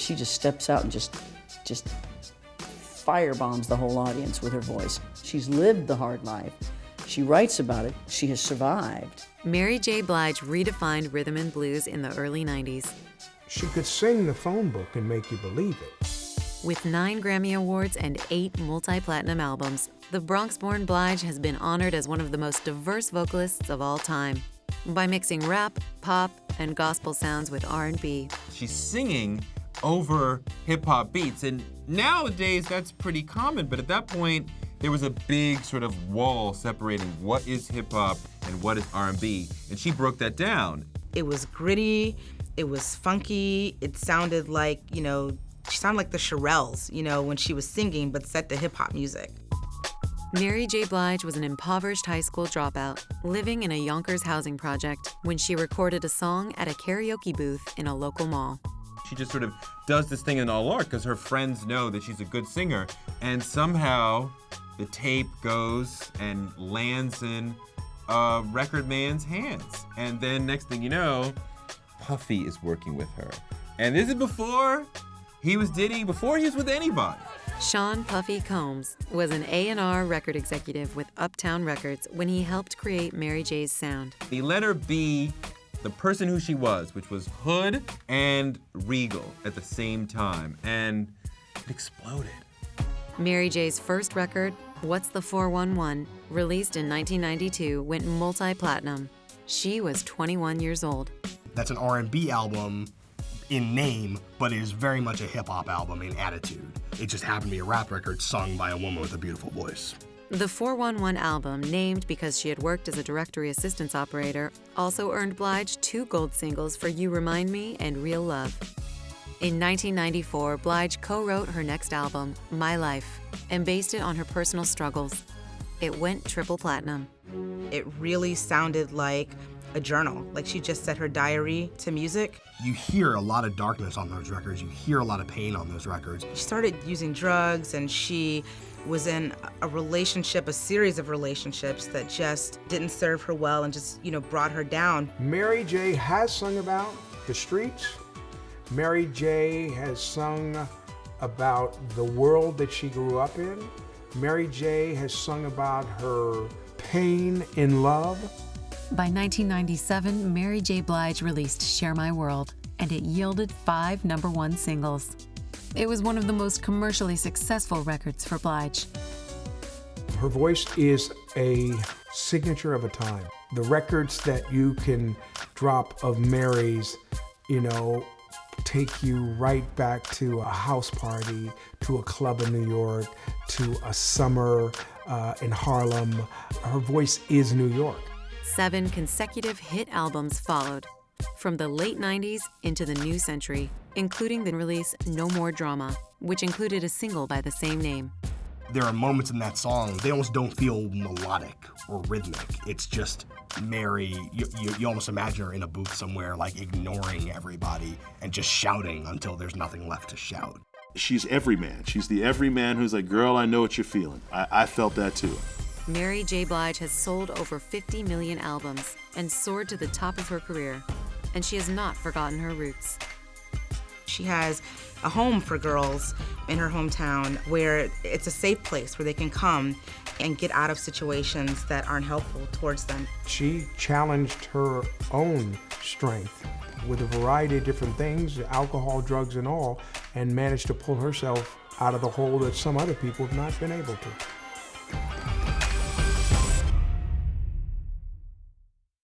she just steps out and just firebombs the whole audience with her voice. She's lived the hard life. She writes about it. She has survived. Mary J. Blige redefined rhythm and blues in the early 90s. She could sing the phone book and make you believe it. With 9 Grammy Awards and 8 multi-platinum albums, the Bronx-born Blige has been honored as one of the most diverse vocalists of all time by mixing rap, pop, and gospel sounds with R&B. She's singing over hip-hop beats, and nowadays that's pretty common, but at that point, there was a big sort of wall separating what is hip-hop and what is R&B, and she broke that down. It was gritty, it was funky, it sounded like, she sounded like the Shirelles, when she was singing, but set to hip-hop music. Mary J. Blige was an impoverished high school dropout, living in a Yonkers housing project when she recorded a song at a karaoke booth in a local mall. She just sort of does this thing in all art because her friends know that she's a good singer, and somehow the tape goes and lands in a record man's hands. And then next thing you know, Puffy is working with her. And this is before he was Diddy, before he was with anybody. Sean Puffy Combs was an A&R record executive with Uptown Records when he helped create Mary J's sound. He let her be the person who she was, which was hood and regal at the same time, and it exploded. Mary J's first record, What's the 411, released in 1992, went multi-platinum. She was 21 years old. That's an R&B album in name, but it is very much a hip-hop album in attitude. It just happened to be a rap record sung by a woman with a beautiful voice. The 411 album, named because she had worked as a directory assistance operator, also earned Blige 2 gold singles for You Remind Me and Real Love. In 1994, Blige co-wrote her next album, My Life, and based it on her personal struggles. It went triple platinum. It really sounded like a journal, like she just set her diary to music. You hear a lot of darkness on those records. You hear a lot of pain on those records. She started using drugs, and she was in a relationship, a series of relationships that just didn't serve her well and just, brought her down. Mary J has sung about the streets. Mary J has sung about the world that she grew up in. Mary J has sung about her pain in love. By 1997, Mary J. Blige released Share My World, and it yielded 5 #1 singles. It was one of the most commercially successful records for Blige. Her voice is a signature of a time. The records that you can drop of Mary's, take you right back to a house party, to a club in New York, to a summer in Harlem. Her voice is New York. 7 consecutive hit albums followed, from the late 90s into the new century, including the release No More Drama, which included a single by the same name. There are moments in that song, they almost don't feel melodic or rhythmic. It's just Mary, you almost imagine her in a booth somewhere, like ignoring everybody and just shouting until there's nothing left to shout. She's everyman. She's the everyman who's like, girl, I know what you're feeling. I felt that too. Mary J. Blige has sold over 50 million albums and soared to the top of her career, and she has not forgotten her roots. She has a home for girls in her hometown where it's a safe place where they can come and get out of situations that aren't helpful towards them. She challenged her own strength with a variety of different things, alcohol, drugs, and all, and managed to pull herself out of the hole that some other people have not been able to.